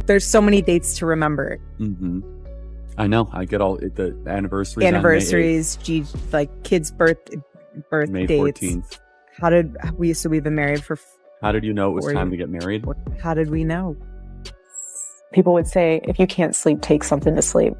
There's so many dates to remember. Mm-hmm. I know. I get all the anniversaries, like kids' birth May dates. 14th. How did we? So we've been married for. How did you know it was time to get married? How did we know? People would say, if you can't sleep, take something to sleep.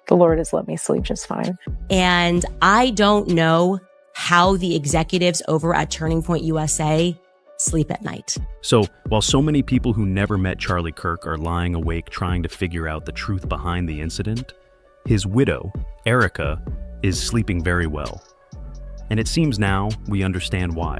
The Lord has let me sleep just fine. And I don't know how the executives over at Turning Point USA sleep at night. So, while so many people who never met Charlie Kirk are lying awake trying to figure out the truth behind the incident, his widow, Erika, is sleeping very well. And it seems now we understand why.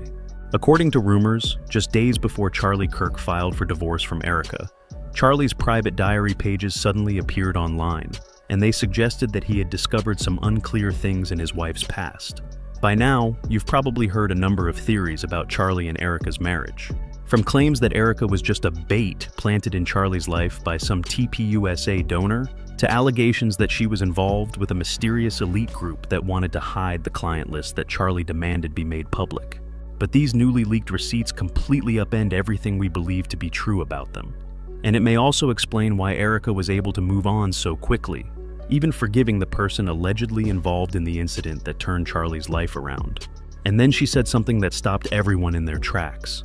According to rumors, just days before Charlie Kirk filed for divorce from Erika, Charlie's private diary pages suddenly appeared online, and they suggested that he had discovered some unclear things in his wife's past. By now, you've probably heard a number of theories about Charlie and Erika's marriage. From claims that Erika was just a bait planted in Charlie's life by some TPUSA donor, to allegations that she was involved with a mysterious elite group that wanted to hide the client list that Charlie demanded be made public. But these newly leaked receipts completely upend everything we believe to be true about them. And it may also explain why Erika was able to move on so quickly, even forgiving the person allegedly involved in the incident that turned Charlie's life around. And then she said something that stopped everyone in their tracks.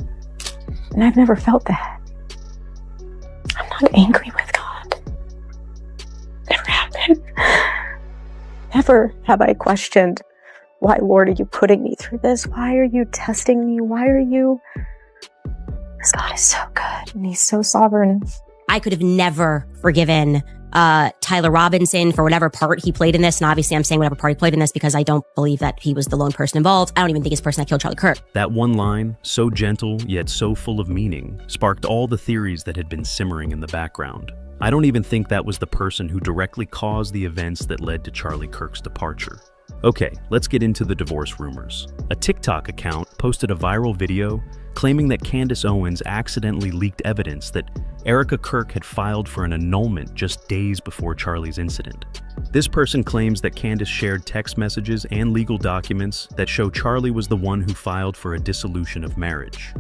And I've never felt that. I'm not angry with God. Never have been. Never have I questioned, why, Lord, are you putting me through this? Why are you testing me? Why are you... Because God is so good and he's so sovereign. I could have never forgiven Tyler Robinson for whatever part he played in this. And obviously I'm saying whatever part he played in this because I don't believe that he was the lone person involved. I don't even think he's the person that killed Charlie Kirk. That one line, so gentle yet so full of meaning, sparked all the theories that had been simmering in the background. I don't even think that was the person who directly caused the events that led to Charlie Kirk's departure. Okay, let's get into the divorce rumors. A TikTok account posted a viral video claiming that Candace Owens accidentally leaked evidence that Erika Kirk had filed for an annulment just days before Charlie's incident. This person claims that Candace shared text messages and legal documents that show Charlie was the one who filed for a dissolution of marriage.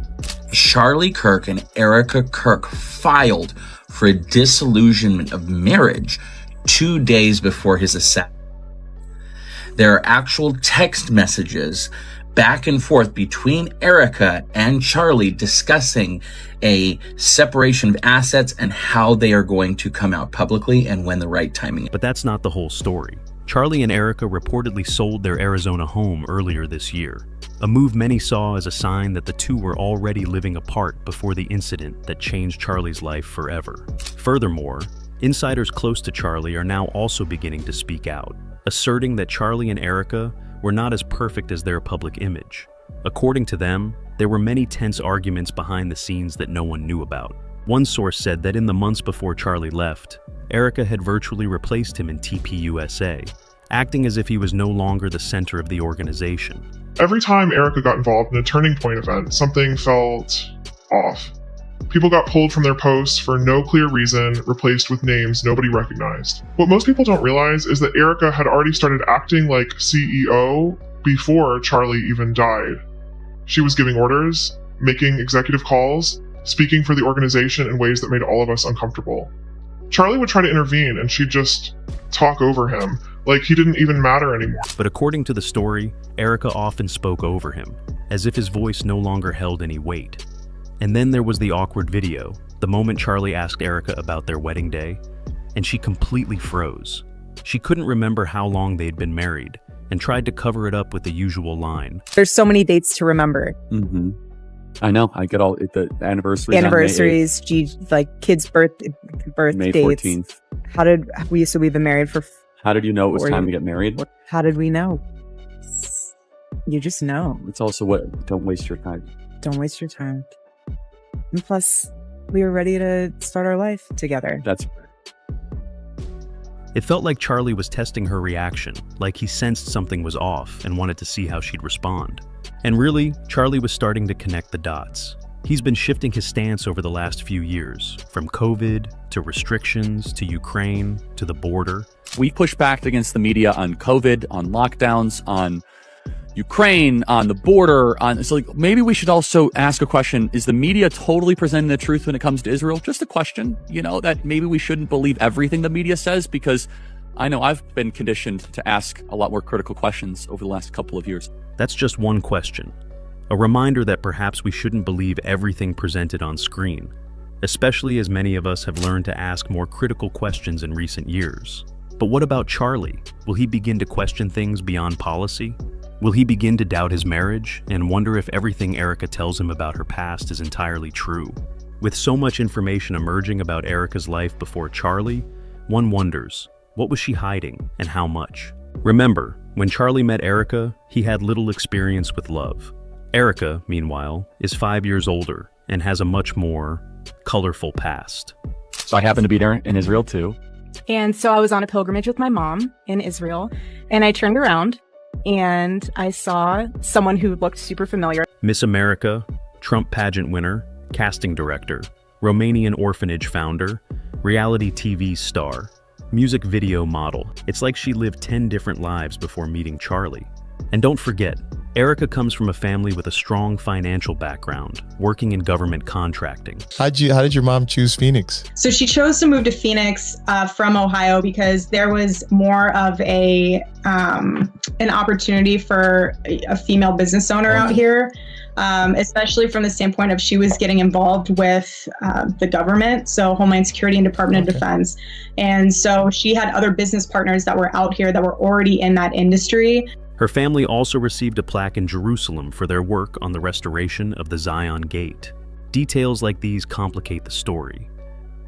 Charlie Kirk and Erika Kirk filed for a disillusionment of marriage 2 days before his assassination. There are actual text messages back and forth between Erika and Charlie discussing a separation of assets and how they are going to come out publicly and when the right timing is. But that's not the whole story. Charlie and Erika reportedly sold their Arizona home earlier this year, a move many saw as a sign that the two were already living apart before the incident that changed Charlie's life forever. Furthermore, insiders close to Charlie are now also beginning to speak out, asserting that Charlie and Erika were not as perfect as their public image. According to them, there were many tense arguments behind the scenes that no one knew about. One source said that in the months before Charlie left, Erika had virtually replaced him in TPUSA, acting as if he was no longer the center of the organization. Every time Erika got involved in a Turning Point event, something felt off. People got pulled from their posts for no clear reason, replaced with names nobody recognized. What most people don't realize is that Erika had already started acting like CEO before Charlie even died. She was giving orders, making executive calls, speaking for the organization in ways that made all of us uncomfortable. Charlie would try to intervene and she'd just talk over him, like he didn't even matter anymore. But according to the story, Erika often spoke over him, as if his voice no longer held any weight. And then there was the awkward video, the moment Charlie asked Erika about their wedding day, and she completely froze. She couldn't remember how long they'd been married, and tried to cover it up with the usual line. There's so many dates to remember. Mm-hmm. I know. I get all the anniversaries, like kids' birth May dates. 14th. How did we? So we've been married for. How did you know it was time to get married? How did we know? You just know. It's also what. Don't waste your time. Don't waste your time. And plus, we were ready to start our life together. That's. It felt like Charlie was testing her reaction, like he sensed something was off and wanted to see how she'd respond. And really, Charlie was starting to connect the dots. He's been shifting his stance over the last few years, from COVID to restrictions to Ukraine to the border. We pushed back against the media on COVID, on lockdowns, on Ukraine, on the border. So like, maybe we should also ask a question. Is the media totally presenting the truth when it comes to Israel? Just a question, that maybe we shouldn't believe everything the media says, because I know I've been conditioned to ask a lot more critical questions over the last couple of years. That's just one question. A reminder that perhaps we shouldn't believe everything presented on screen, especially as many of us have learned to ask more critical questions in recent years. But what about Charlie? Will he begin to question things beyond policy? Will he begin to doubt his marriage and wonder if everything Erika tells him about her past is entirely true? With so much information emerging about Erika's life before Charlie, one wonders, what was she hiding and how much? Remember, when Charlie met Erika, he had little experience with love. Erika, meanwhile, is 5 years older and has a much more colorful past. So I happened to be there in Israel too. And so I was on a pilgrimage with my mom in Israel, and I turned around and I saw someone who looked super familiar. Miss America, Trump pageant winner, casting director, Romanian orphanage founder, reality TV star, music video model. It's like she lived 10 different lives before meeting Charlie. And don't forget, Erika comes from a family with a strong financial background, working in government contracting. How did your mom choose Phoenix? So she chose to move to Phoenix from Ohio because there was more of an opportunity for a female business owner out here, especially from the standpoint of she was getting involved with the government, so Homeland Security and Department of Defense. And so she had other business partners that were out here that were already in that industry. Her family also received a plaque in Jerusalem for their work on the restoration of the Zion Gate. Details like these complicate the story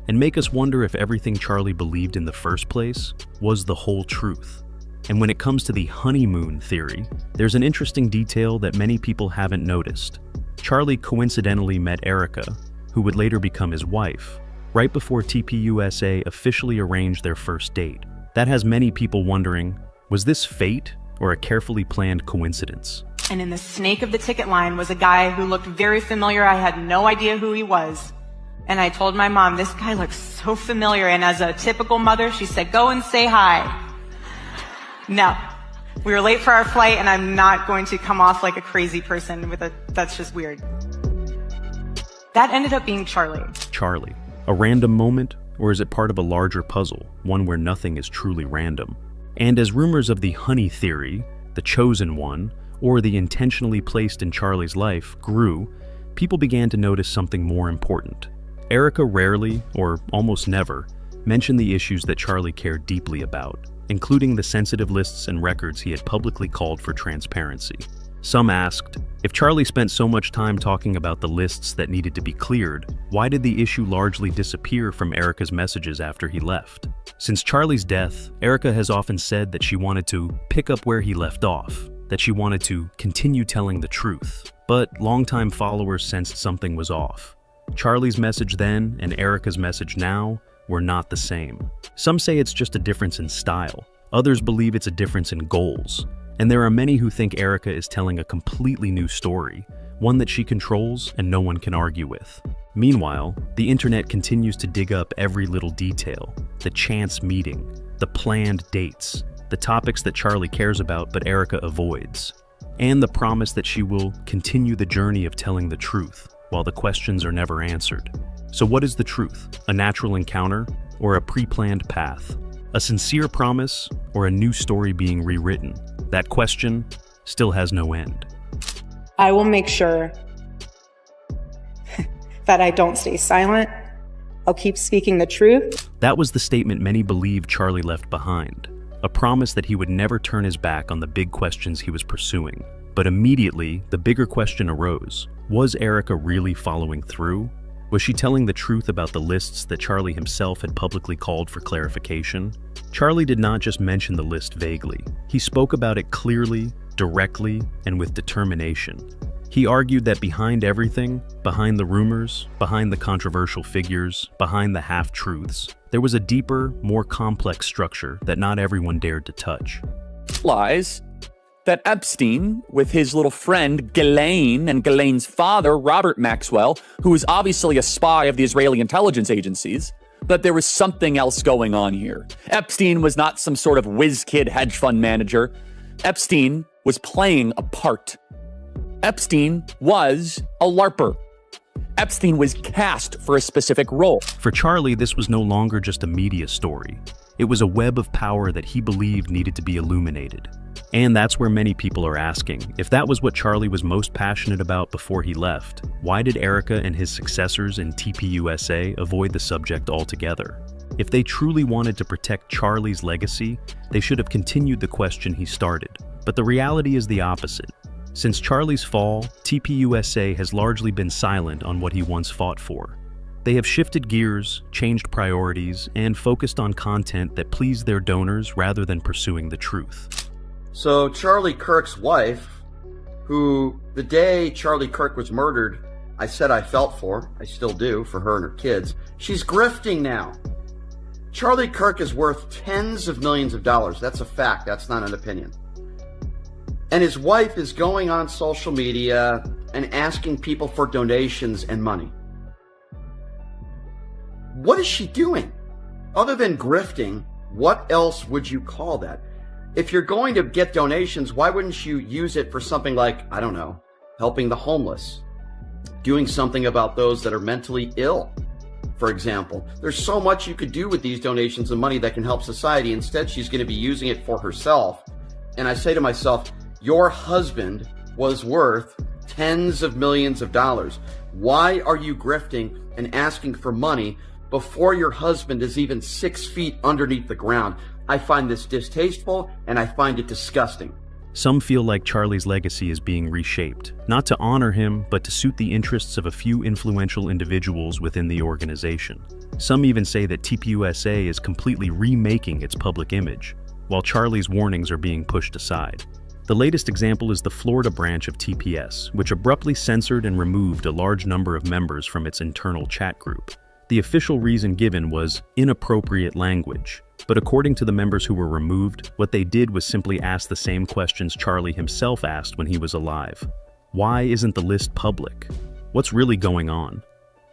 and make us wonder if everything Charlie believed in the first place was the whole truth. And when it comes to the honeymoon theory, there's an interesting detail that many people haven't noticed. Charlie coincidentally met Erika, who would later become his wife, right before TPUSA officially arranged their first date. That has many people wondering, was this fate or a carefully planned coincidence? And in the snake of the ticket line was a guy who looked very familiar. I had no idea who he was. And I told my mom, this guy looks so familiar. And as a typical mother, she said, go and say hi. No, we were late for our flight, and I'm not going to come off like a crazy person that's just weird. That ended up being Charlie. Charlie, a random moment, or is it part of a larger puzzle, one where nothing is truly random? And as rumors of the honey theory, the chosen one, or the intentionally placed in Charlie's life grew, people began to notice something more important. Erika rarely, or almost never, mentioned the issues that Charlie cared deeply about, including the sensitive lists and records he had publicly called for transparency. Some asked, if Charlie spent so much time talking about the lists that needed to be cleared, why did the issue largely disappear from Erika's messages after he left? Since Charlie's death, Erika has often said that she wanted to pick up where he left off, that she wanted to continue telling the truth. But longtime followers sensed something was off. Charlie's message then and Erika's message now were not the same. Some say it's just a difference in style. Others believe it's a difference in goals. And there are many who think Erika is telling a completely new story, one that she controls and no one can argue with. Meanwhile, the internet continues to dig up every little detail, the chance meeting, the planned dates, the topics that Charlie cares about but Erika avoids, and the promise that she will continue the journey of telling the truth while the questions are never answered. So what is the truth? A natural encounter or a pre-planned path? A sincere promise or a new story being rewritten? That question still has no end. I will make sure that I don't stay silent. I'll keep speaking the truth. That was the statement many believe Charlie left behind, a promise that he would never turn his back on the big questions he was pursuing. But immediately, the bigger question arose. Was Erika really following through? Was she telling the truth about the lists that Charlie himself had publicly called for clarification? Charlie did not just mention the list vaguely. He spoke about it clearly, directly, and with determination. He argued that behind everything, behind the rumors, behind the controversial figures, behind the half-truths, there was a deeper, more complex structure that not everyone dared to touch. Lies that Epstein, with his little friend Ghislaine and Ghislaine's father, Robert Maxwell, who was obviously a spy of the Israeli intelligence agencies, that there was something else going on here. Epstein was not some sort of whiz-kid hedge fund manager. Epstein was playing a part. Epstein was a LARPer. Epstein was cast for a specific role. For Charlie, this was no longer just a media story. It was a web of power that he believed needed to be illuminated. And that's where many people are asking, if that was what Charlie was most passionate about before he left, why did Erika and his successors in TPUSA avoid the subject altogether? If they truly wanted to protect Charlie's legacy, they should have continued the question he started. But the reality is the opposite. Since Charlie's fall, TPUSA has largely been silent on what he once fought for. They have shifted gears, changed priorities, and focused on content that pleased their donors rather than pursuing the truth. So Charlie Kirk's wife, who the day Charlie Kirk was murdered, I said I felt for, I still do, for her and her kids, she's grifting now. Charlie Kirk is worth tens of millions of dollars. That's a fact. That's not an opinion. And his wife is going on social media and asking people for donations and money. What is she doing? Other than grifting, what else would you call that? If you're going to get donations, why wouldn't you use it for something like, I don't know, helping the homeless, doing something about those that are mentally ill, for example? There's so much you could do with these donations and money that can help society. Instead, she's going to be using it for herself. And I say to myself, your husband was worth tens of millions of dollars. Why are you grifting and asking for money before your husband is even 6 feet underneath the ground? I find this distasteful and I find it disgusting. Some feel like Charlie's legacy is being reshaped, not to honor him, but to suit the interests of a few influential individuals within the organization. Some even say that TPUSA is completely remaking its public image, while Charlie's warnings are being pushed aside. The latest example is the Florida branch of TPS, which abruptly censored and removed a large number of members from its internal chat group. The official reason given was inappropriate language, but according to the members who were removed, what they did was simply ask the same questions Charlie himself asked when he was alive. Why isn't the list public? What's really going on?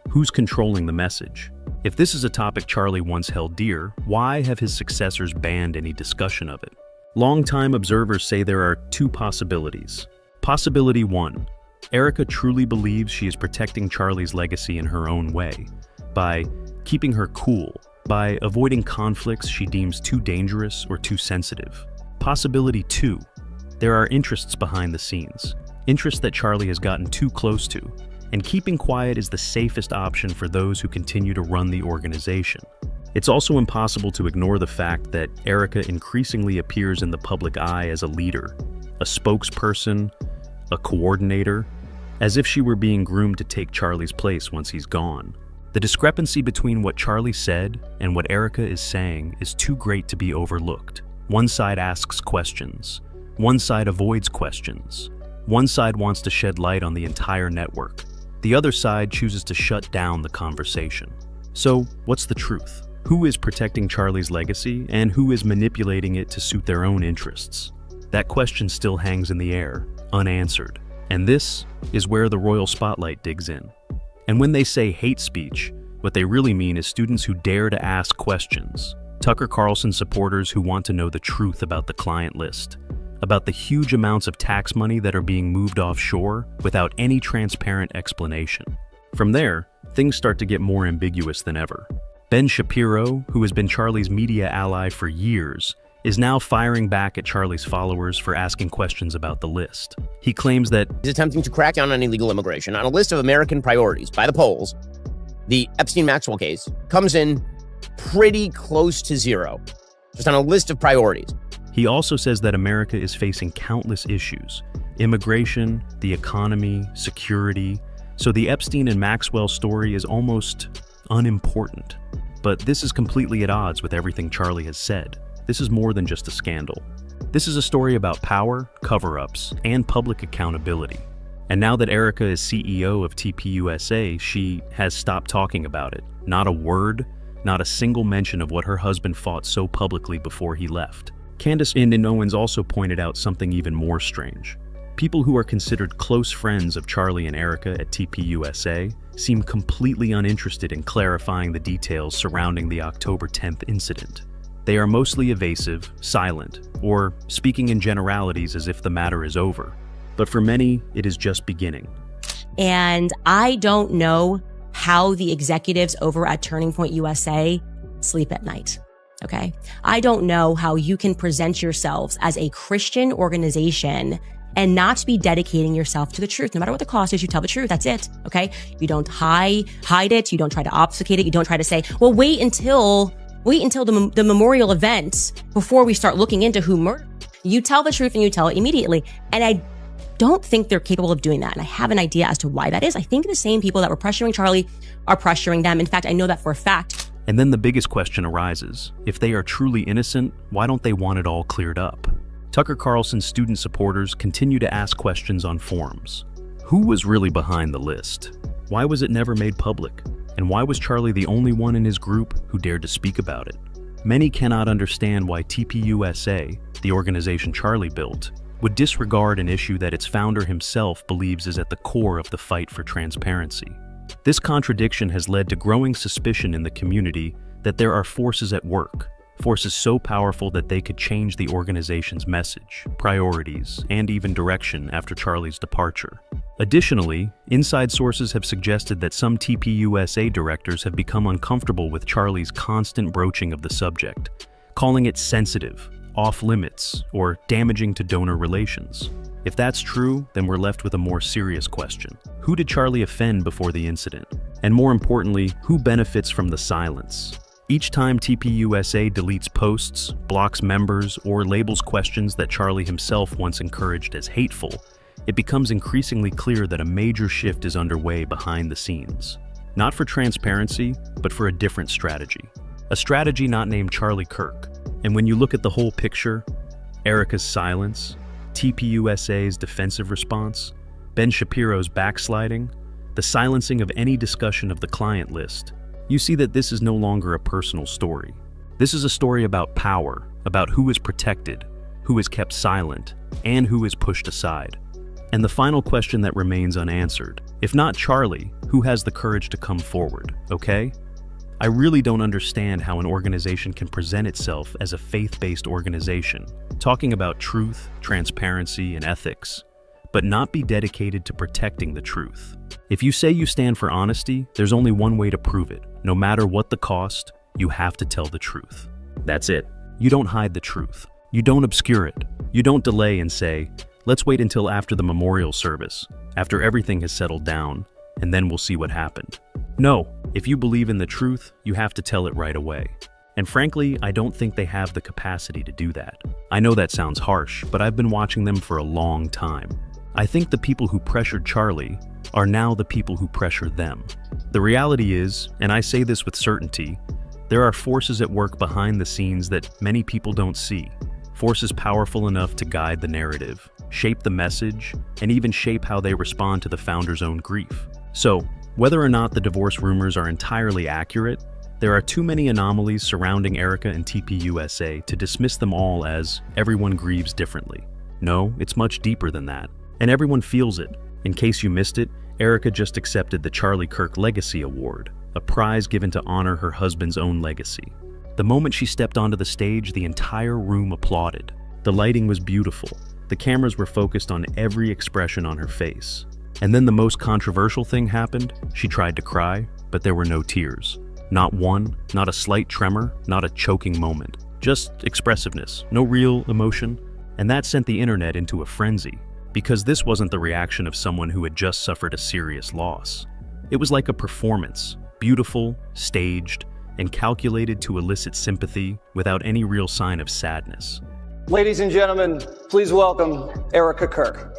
Who's controlling the message? If this is a topic Charlie once held dear, why have his successors banned any discussion of it? Longtime observers say there are two possibilities. Possibility 1. Erika truly believes she is protecting Charlie's legacy in her own way, by keeping her cool, by avoiding conflicts she deems too dangerous or too sensitive. Possibility 2. There are interests behind the scenes, interests that Charlie has gotten too close to, and keeping quiet is the safest option for those who continue to run the organization. It's also impossible to ignore the fact that Erika increasingly appears in the public eye as a leader, a spokesperson, a coordinator, as if she were being groomed to take Charlie's place once he's gone. The discrepancy between what Charlie said and what Erika is saying is too great to be overlooked. One side asks questions. One side avoids questions. One side wants to shed light on the entire network. The other side chooses to shut down the conversation. So, what's the truth? Who is protecting Charlie's legacy and who is manipulating it to suit their own interests? That question still hangs in the air, unanswered. And this is where the royal spotlight digs in. And when they say hate speech, what they really mean is students who dare to ask questions. Tucker Carlson supporters who want to know the truth about the client list, about the huge amounts of tax money that are being moved offshore without any transparent explanation. From there, things start to get more ambiguous than ever. Ben Shapiro, who has been Charlie's media ally for years, is now firing back at Charlie's followers for asking questions about the list. He claims that he's attempting to crack down on illegal immigration. On a list of American priorities by the polls, the Epstein-Maxwell case comes in pretty close to zero, just on a list of priorities. He also says that America is facing countless issues: immigration, the economy, security. So the Epstein and Maxwell story is almost unimportant. But this is completely at odds with everything Charlie has said. This is more than just a scandal. This is a story about power, cover-ups, and public accountability. And now that Erika is CEO of TPUSA, she has stopped talking about it. Not a word, not a single mention of what her husband fought so publicly before he left. Candace and Owens also pointed out something even more strange. People who are considered close friends of Charlie and Erika at TPUSA seem completely uninterested in clarifying the details surrounding the October 10th incident. They are mostly evasive, silent, or speaking in generalities as if the matter is over. But for many, it is just beginning. And I don't know how the executives over at Turning Point USA sleep at night. Okay. I don't know how you can present yourselves as a Christian organization and not be dedicating yourself to the truth. No matter what the cost is, you tell the truth. That's it. Okay. You don't hide it. You don't try to obfuscate it. You don't try to say, well, wait until the memorial event before we start looking into who murdered. You tell the truth and you tell it immediately. And I don't think they're capable of doing that. And I have an idea as to why that is. I think the same people that were pressuring Charlie are pressuring them. In fact, I know that for a fact. And then the biggest question arises. If they are truly innocent, why don't they want it all cleared up? Tucker Carlson's student supporters continue to ask questions on forums. Who was really behind the list? Why was it never made public? And why was Charlie the only one in his group who dared to speak about it? Many cannot understand why TPUSA, the organization Charlie built, would disregard an issue that its founder himself believes is at the core of the fight for transparency. This contradiction has led to growing suspicion in the community that there are forces at work, forces so powerful that they could change the organization's message, priorities, and even direction after Charlie's departure. Additionally, inside sources have suggested that some TPUSA directors have become uncomfortable with Charlie's constant broaching of the subject, calling it sensitive, off-limits, or damaging to donor relations. If that's true, then we're left with a more serious question. Who did Charlie offend before the incident? And more importantly, who benefits from the silence? Each time TPUSA deletes posts, blocks members, or labels questions that Charlie himself once encouraged as hateful, it becomes increasingly clear that a major shift is underway behind the scenes. Not for transparency, but for a different strategy. A strategy not named Charlie Kirk. And when you look at the whole picture, Erika's silence, TPUSA's defensive response, Ben Shapiro's backsliding, the silencing of any discussion of the client list, you see that this is no longer a personal story. This is a story about power, about who is protected, who is kept silent, and who is pushed aside. And the final question that remains unanswered, if not Charlie, who has the courage to come forward, okay? I really don't understand how an organization can present itself as a faith-based organization, talking about truth, transparency, and ethics, but not be dedicated to protecting the truth. If you say you stand for honesty, there's only one way to prove it. No matter what the cost, you have to tell the truth. That's it. You don't hide the truth. You don't obscure it. You don't delay and say, let's wait until after the memorial service, after everything has settled down, and then we'll see what happened. No, if you believe in the truth, you have to tell it right away. And frankly, I don't think they have the capacity to do that. I know that sounds harsh, but I've been watching them for a long time. I think the people who pressured Charlie are now the people who pressure them. The reality is, and I say this with certainty, there are forces at work behind the scenes that many people don't see. Forces powerful enough to guide the narrative, shape the message, and even shape how they respond to the founder's own grief. So, whether or not the divorce rumors are entirely accurate, there are too many anomalies surrounding Erika and TPUSA to dismiss them all as everyone grieves differently. No, it's much deeper than that. And everyone feels it. In case you missed it, Erika just accepted the Charlie Kirk Legacy Award, a prize given to honor her husband's own legacy. The moment she stepped onto the stage, the entire room applauded. The lighting was beautiful. The cameras were focused on every expression on her face. And then the most controversial thing happened. She tried to cry, but there were no tears. Not one, not a slight tremor, not a choking moment. Just expressiveness, no real emotion. And that sent the internet into a frenzy, because this wasn't the reaction of someone who had just suffered a serious loss. It was like a performance, beautiful, staged, and calculated to elicit sympathy without any real sign of sadness. Ladies and gentlemen, please welcome Erika Kirk.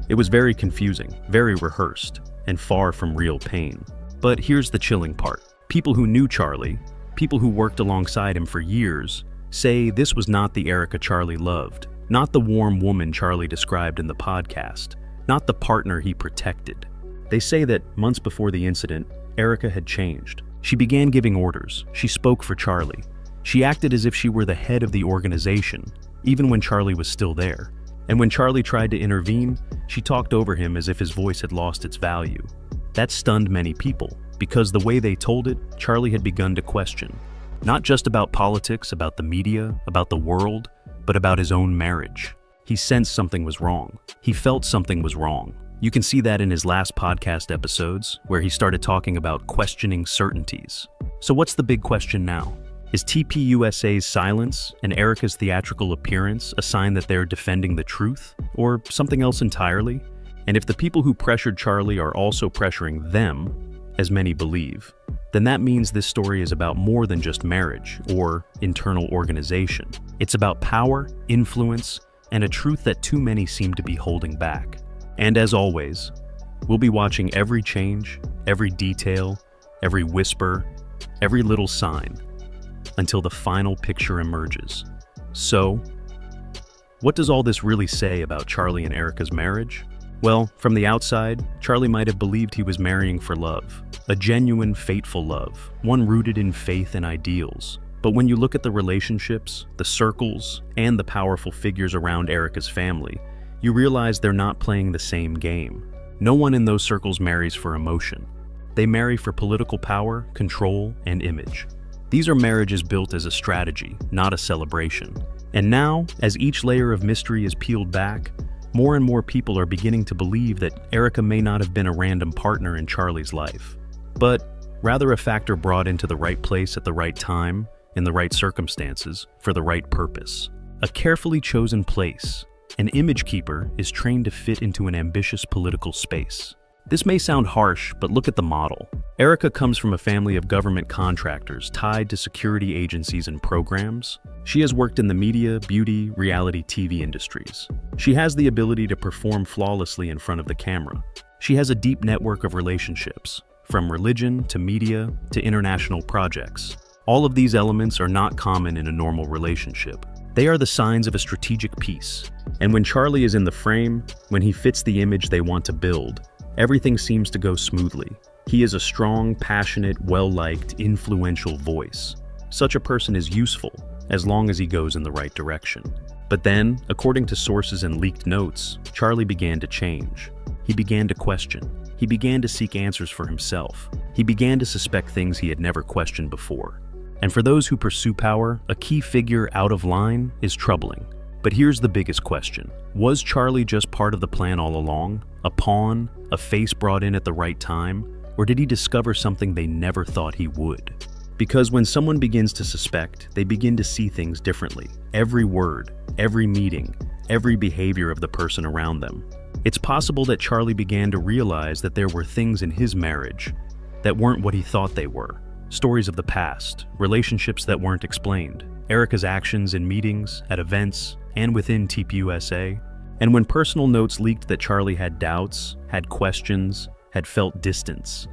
It was very confusing, very rehearsed, and far from real pain. But here's the chilling part. People who knew Charlie, people who worked alongside him for years, say this was not the Erika Charlie loved, not the warm woman Charlie described in the podcast, not the partner he protected. They say that months before the incident, Erika had changed. She began giving orders. She spoke for Charlie. She acted as if she were the head of the organization, even when Charlie was still there. And when Charlie tried to intervene, she talked over him as if his voice had lost its value. That stunned many people, because the way they told it, Charlie had begun to question. Not just about politics, about the media, about the world, but about his own marriage. He sensed something was wrong. He felt something was wrong. You can see that in his last podcast episodes, where he started talking about questioning certainties. So what's the big question now? Is TPUSA's silence and Erika's theatrical appearance a sign that they're defending the truth, or something else entirely? And if the people who pressured Charlie are also pressuring them, as many believe, then that means this story is about more than just marriage or internal organization. It's about power, influence, and a truth that too many seem to be holding back. And as always, we'll be watching every change, every detail, every whisper, every little sign, until the final picture emerges. So, what does all this really say about Charlie and Erika's marriage? Well, from the outside, Charlie might have believed he was marrying for love, a genuine, fateful love, one rooted in faith and ideals. But when you look at the relationships, the circles, and the powerful figures around Erika's family, you realize they're not playing the same game. No one in those circles marries for emotion. They marry for political power, control, and image. These are marriages built as a strategy, not a celebration. And now, as each layer of mystery is peeled back, more and more people are beginning to believe that Erika may not have been a random partner in Charlie's life, but rather a factor brought into the right place at the right time, in the right circumstances, for the right purpose. A carefully chosen place. An image keeper is trained to fit into an ambitious political space. This may sound harsh, but look at the model. Erika comes from a family of government contractors tied to security agencies and programs. She has worked in the media, beauty, reality TV industries. She has the ability to perform flawlessly in front of the camera. She has a deep network of relationships, from religion to media to international projects. All of these elements are not common in a normal relationship. They are the signs of a strategic piece. And when Charlie is in the frame, when he fits the image they want to build, everything seems to go smoothly. He is a strong, passionate, well-liked, influential voice. Such a person is useful, as long as he goes in the right direction. But then, according to sources and leaked notes, Charlie began to change. He began to question. He began to seek answers for himself. He began to suspect things he had never questioned before. And for those who pursue power, a key figure out of line is troubling. But here's the biggest question. Was Charlie just part of the plan all along? A pawn? A face brought in at the right time? Or did he discover something they never thought he would? Because when someone begins to suspect, they begin to see things differently. Every word, every meeting, every behavior of the person around them. It's possible that Charlie began to realize that there were things in his marriage that weren't what he thought they were. Stories of the past, relationships that weren't explained, Erika's actions in meetings, at events, and within TPUSA. And when personal notes leaked that Charlie had doubts, had questions, had felt distance,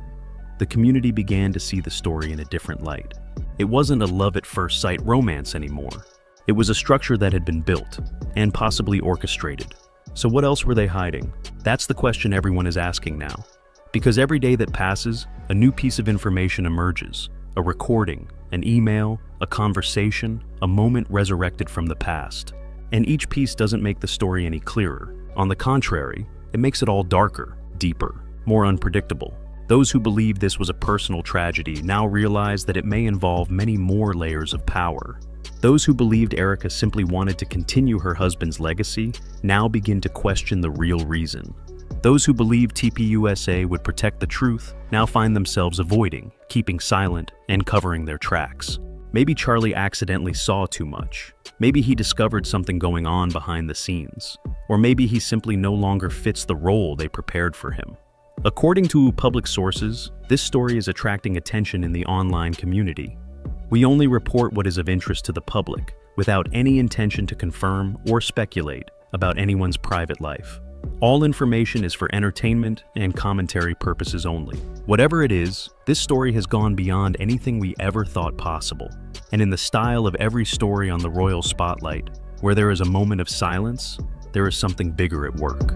the community began to see the story in a different light. It wasn't a love-at-first-sight romance anymore. It was a structure that had been built, and possibly orchestrated. So what else were they hiding? That's the question everyone is asking now. Because every day that passes, a new piece of information emerges. A recording, an email, a conversation, a moment resurrected from the past. And each piece doesn't make the story any clearer. On the contrary, it makes it all darker, deeper, more unpredictable. Those who believed this was a personal tragedy now realize that it may involve many more layers of power. Those who believed Erika simply wanted to continue her husband's legacy now begin to question the real reason. Those who believed TPUSA would protect the truth now find themselves avoiding, keeping silent, and covering their tracks. Maybe Charlie accidentally saw too much. Maybe he discovered something going on behind the scenes. Or maybe he simply no longer fits the role they prepared for him. According to public sources, this story is attracting attention in the online community. We only report what is of interest to the public, without any intention to confirm or speculate about anyone's private life. All information is for entertainment and commentary purposes only. Whatever it is, this story has gone beyond anything we ever thought possible. And in the style of every story on the Royal Spotlight, where there is a moment of silence, there is something bigger at work.